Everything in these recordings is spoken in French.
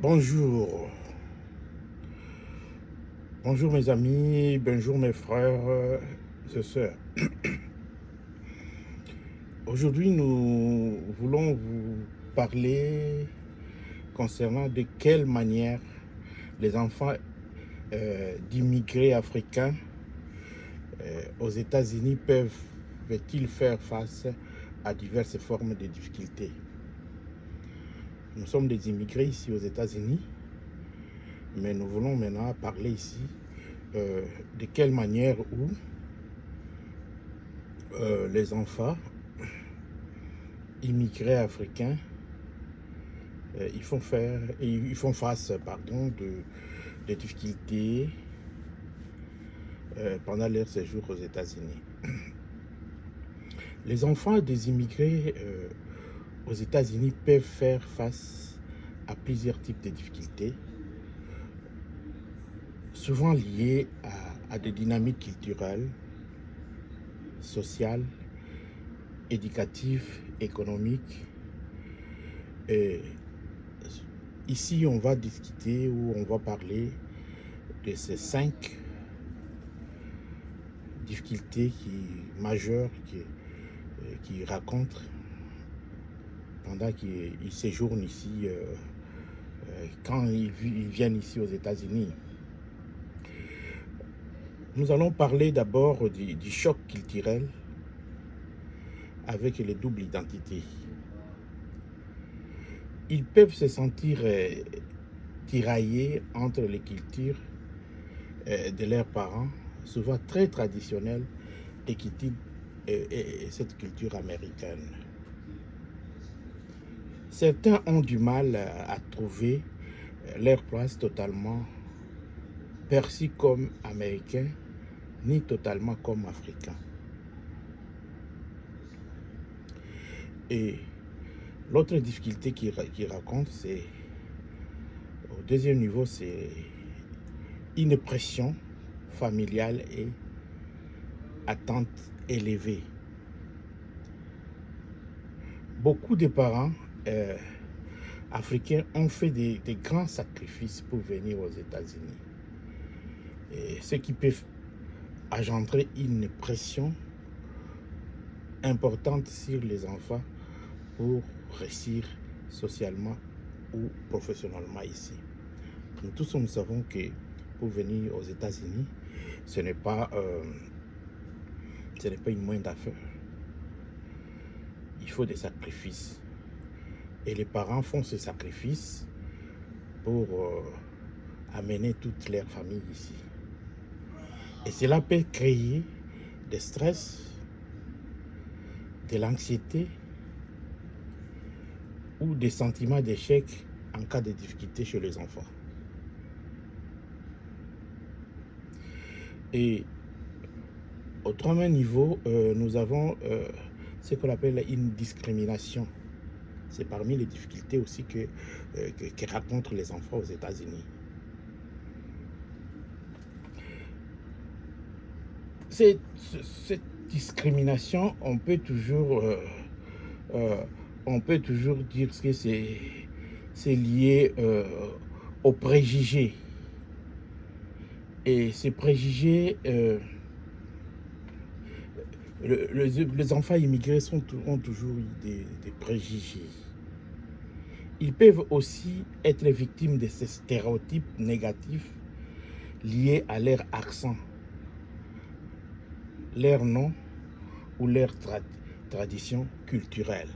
Bonjour, bonjour mes amis, bonjour mes frères et sœurs. Aujourd'hui, nous voulons vous parler concernant de quelle manière les enfants d'immigrés africains aux États-Unis peuvent-ils faire face à diverses formes de difficultés. Nous sommes des immigrés ici aux États-Unis, mais nous voulons maintenant parler ici de quelle manière où les enfants immigrés africains ils font face de difficultés pendant leur séjour aux États-Unis. Les enfants des immigrés aux États-Unis peuvent faire face à plusieurs types de difficultés, souvent liées à des dynamiques culturelles, sociales, éducatives, économiques. Et ici, on va discuter ou on va parler de ces 5 difficultés majeures qui rencontrent pendant qu'ils séjournent ici, quand ils viennent ici aux États-Unis. Nous allons parler d'abord du choc culturel avec les doubles identités. Ils peuvent se sentir tiraillés entre les cultures de leurs parents, souvent très traditionnelles, et cette culture américaine. Certains ont du mal à trouver leur place totalement perçue comme américain, ni totalement comme africain. Et l'autre difficulté qu'il raconte, c'est au deuxième niveau, c'est une pression familiale et attente élevée. Beaucoup de parents africains ont fait des grands sacrifices pour venir aux États-Unis. Ce qui peut engendrer une pression importante sur les enfants pour réussir socialement ou professionnellement ici. Nous tous, nous savons que pour venir aux États-Unis, ce n'est pas une moindre affaire. Il faut des sacrifices. Et les parents font ces sacrifices pour amener toute leur famille ici. Et cela peut créer des stress, de l'anxiété ou des sentiments d'échec en cas de difficulté chez les enfants. Et au troisième niveau, nous avons ce qu'on appelle une discrimination. C'est parmi les difficultés aussi que rencontrent les enfants aux États-Unis. Cette discrimination, on peut toujours dire que c'est lié aux préjugés. Et ces préjugés, les enfants immigrés ont toujours eu des préjugés. Ils peuvent aussi être victimes de ces stéréotypes négatifs liés à leur accent, leur nom ou leur tradition culturelle.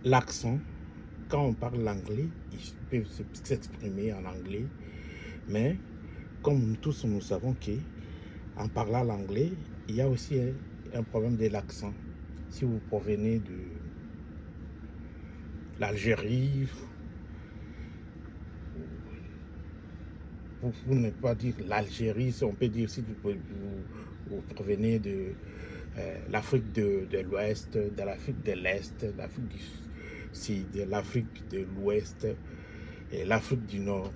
L'accent, quand on parle l'anglais, ils peuvent s'exprimer en anglais, mais comme nous tous nous savons qu'en parlant l'anglais, il y a aussi un problème de l'accent. Si vous provenez de l'Algérie, pour ne pas dire l'Algérie, on peut dire si vous provenez de l'Afrique de l'Ouest, de l'Afrique de l'Est, de l'Afrique du Sud, de l'Afrique de l'Ouest et l'Afrique du Nord.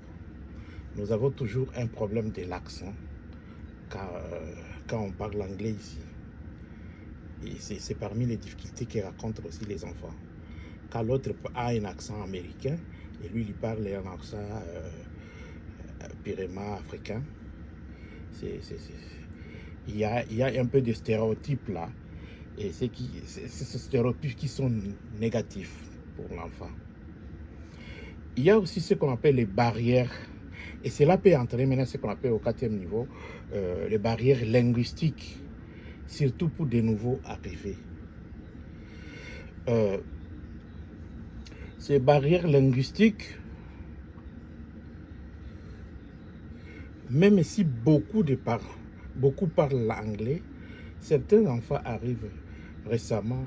Nous avons toujours un problème de l'accent quand on parle anglais ici. Et c'est parmi les difficultés que rencontrent aussi les enfants quand l'autre a un accent américain et lui, il parle un accent purement africain. Il y a un peu de stéréotypes là. Et c'est ces stéréotypes qui sont négatifs pour l'enfant. Il y a aussi ce qu'on appelle les barrières. Et cela peut entraîner maintenant ce qu'on appelle au 4e niveau, les barrières linguistiques, surtout pour des nouveaux arrivés. Ces barrières linguistiques, même si beaucoup parlent l'anglais, certains enfants arrivent récemment,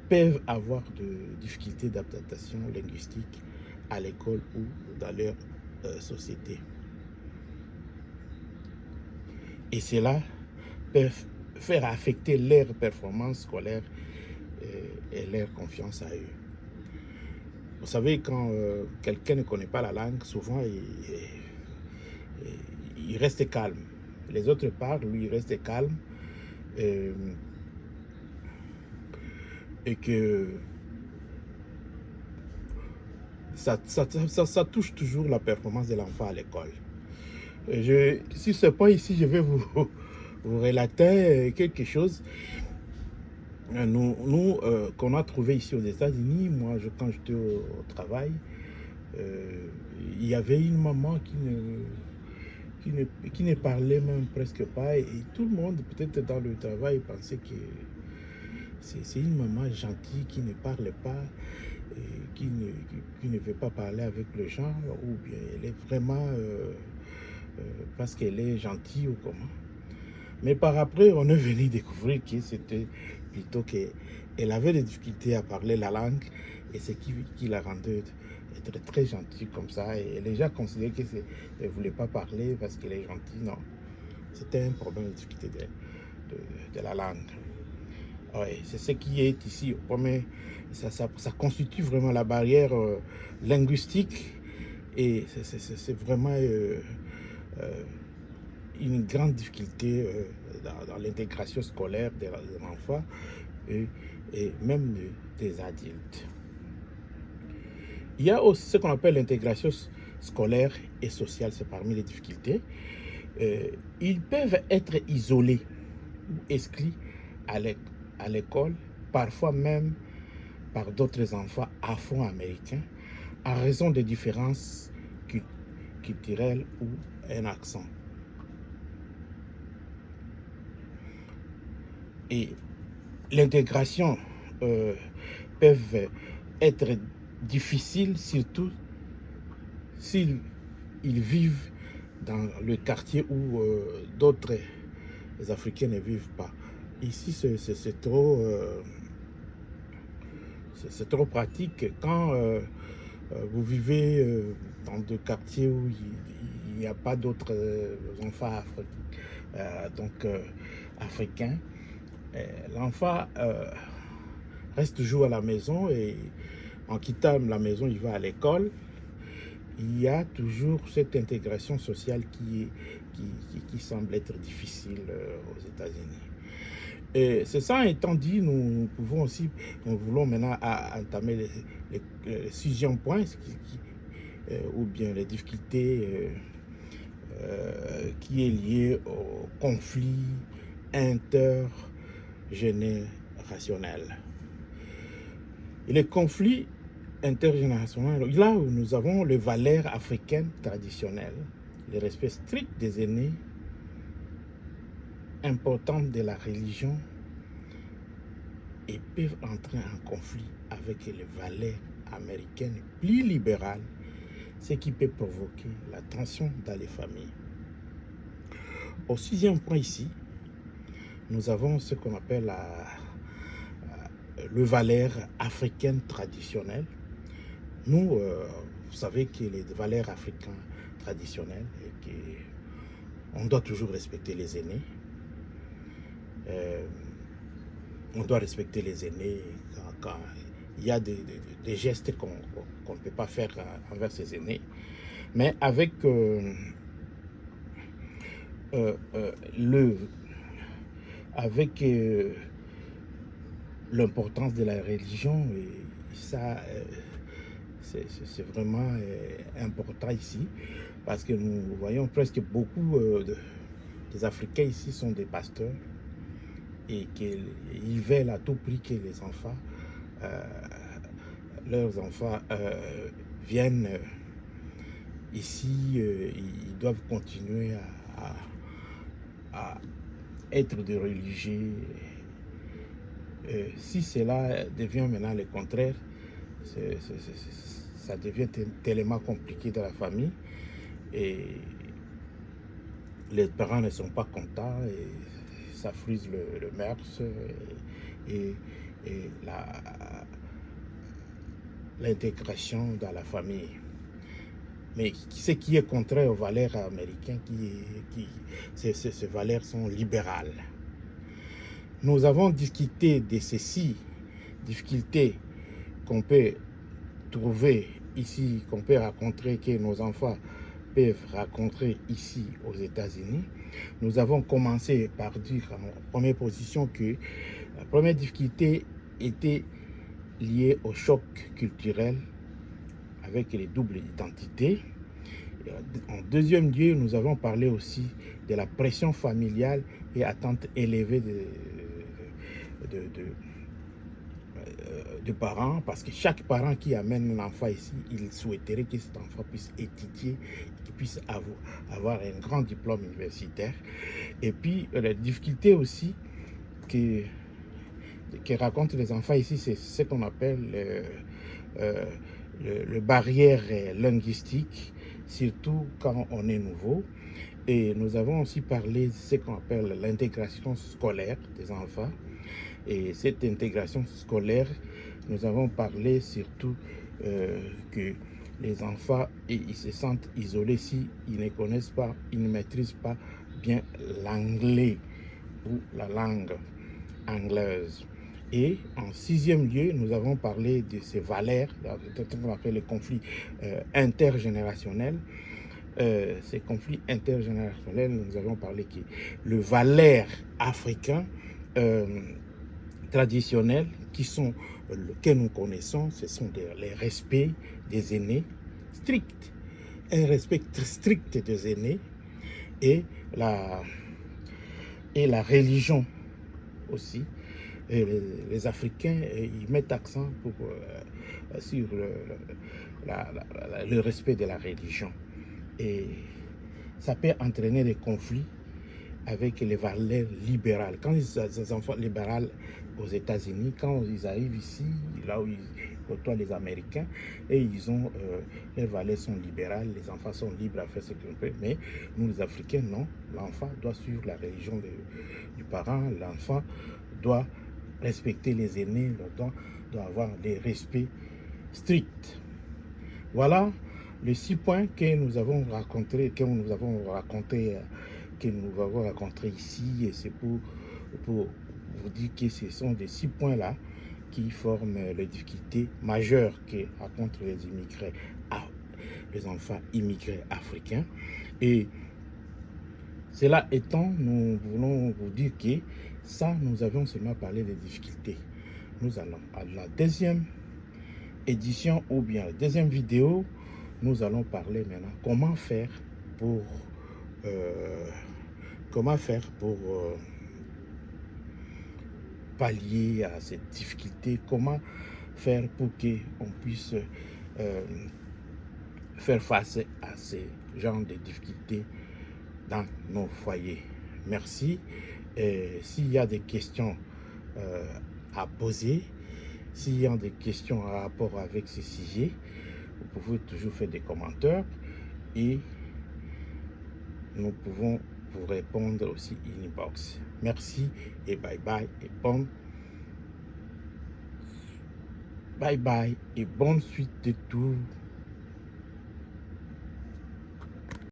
peuvent avoir de difficultés d'adaptation linguistique à l'école ou dans leur société. Et cela peut faire affecter leur performance scolaire et leur confiance à eux. Vous savez, quand quelqu'un ne connaît pas la langue, souvent il reste calme. Les autres parlent, lui il reste calme. Et que ça touche toujours la performance de l'enfant à l'école. Sur ce point ici, je vais vous relater quelque chose. Nous qu'on a trouvé ici aux États-Unis, moi quand j'étais au travail, il y avait une maman qui ne parlait même presque pas, et tout le monde peut-être dans le travail pensait que c'est une maman gentille qui ne parle pas, qui ne veut pas parler avec les gens, ou bien elle est vraiment parce qu'elle est gentille ou comment. Mais par après, on est venu découvrir que c'était plutôt qu'elle avait des difficultés à parler la langue, et c'est qui la rendait être très gentille comme ça. Et les gens considéraient qu'elle ne voulait pas parler parce qu'elle est gentille. Non, c'était un problème de difficulté de la langue. Ouais, c'est ce qui est ici. Ça constitue vraiment la barrière linguistique, et c'est vraiment une grande difficulté dans l'intégration scolaire des enfants et même des adultes. Il y a aussi ce qu'on appelle l'intégration scolaire et sociale, c'est parmi les difficultés. Ils peuvent être isolés ou exclus à l'école, parfois même par d'autres enfants afro-américains, à raison de différences culturelles ou un accent. Et l'intégration peuvent être difficile, surtout s'ils vivent dans le quartier où d'autres Africains ne vivent pas. Ici, c'est trop pratique quand vous vivez dans des quartiers où il n'y a pas d'autres enfants africains. L'enfant reste toujours à la maison, et en quittant la maison, il va à l'école. Il y a toujours cette intégration sociale qui semble être difficile aux États-Unis. C'est ça étant dit, nous voulons maintenant entamer le 6e point, ou bien les difficultés qui est liée au conflit intergénérationnel. Et les conflits intergénérationnels, là où nous avons les valeurs africaines traditionnelles, le respect strict des aînés, importante de la religion, et peuvent entrer en conflit avec les valeurs américaines plus libérales, ce qui peut provoquer la tension dans les familles. Au 6e point ici, nous avons ce qu'on appelle le valeur africaine traditionnelle. Nous, vous savez que les valeurs africaines traditionnelles, et qu'on doit toujours respecter les aînés. On doit respecter les aînés quand il y a des gestes qu'on ne peut pas faire envers ses aînés. Mais avec l'importance de la religion, ça, c'est vraiment important ici, parce que nous voyons presque beaucoup des Africains ici sont des pasteurs et qu'ils veulent à tout prix que les enfants, leurs enfants viennent ici, ils doivent continuer à être des religieux. Si cela devient maintenant le contraire, ça devient tellement compliqué dans la famille et les parents ne sont pas contents et ça frise le mœurs et, et l'intégration dans la famille. Mais ce qui est contraire aux valeurs américaines, ces valeurs sont libérales. Nous avons discuté de ces difficultés qu'on peut trouver ici, qu'on peut rencontrer, que nos enfants peuvent rencontrer ici aux États-Unis. Nous avons commencé par dire en première position que la première difficulté était liée au choc culturel avec les doubles identités. En deuxième lieu, nous avons parlé aussi de la pression familiale et attente élevée de parents, parce que chaque parent qui amène un enfant ici, il souhaiterait que cet enfant puisse étudier, qu'il puisse avoir un grand diplôme universitaire. Et puis, la difficulté aussi que racontent les enfants ici, c'est ce qu'on appelle le barrière linguistique, surtout quand on est nouveau. Et nous avons aussi parlé de ce qu'on appelle l'intégration scolaire des enfants. Et cette intégration scolaire, nous avons parlé surtout que les enfants, ils se sentent isolés si ils ne connaissent pas, ils ne maîtrisent pas bien l'anglais ou la langue anglaise. Et en sixième lieu, nous avons parlé de ces valeurs, ce qu'on appelle les conflits intergénérationnels. Ces conflits intergénérationnels, nous avons parlé que le valeur africain traditionnels que nous connaissons, ce sont les respects des aînés stricts, un respect strict des aînés et la religion aussi. Et les Africains, ils mettent accent sur le respect de la religion. Et ça peut entraîner des conflits avec les valeurs libérales. Quand les enfants libéraux aux États-Unis, quand ils arrivent ici, là où ils côtoient les Américains, et ils ont, les valeurs sont libérales, les enfants sont libres à faire ce qu'ils veulent, mais nous les Africains, non. L'enfant doit suivre la religion du parent, l'enfant doit respecter les aînés, doit avoir des respects stricts. Voilà les 6 points que nous avons racontés, ici, et c'est pour vous dire que ce sont des 6 points-là qui forment les difficultés majeures que rencontrent les enfants immigrés africains. Et cela étant, nous voulons vous dire que ça, nous avons seulement parlé des difficultés. Nous allons à la deuxième édition ou bien la deuxième vidéo, nous allons parler maintenant comment faire pour pallier à cette difficulté, comment faire pour qu'on puisse faire face à ces genres de difficultés dans nos foyers. Merci. S'il y a des questions à poser, s'il y a des questions en rapport avec ce sujet, vous pouvez toujours faire des commentaires et nous pouvons vous répondre aussi inbox. Merci et bye bye et bonne suite de tout.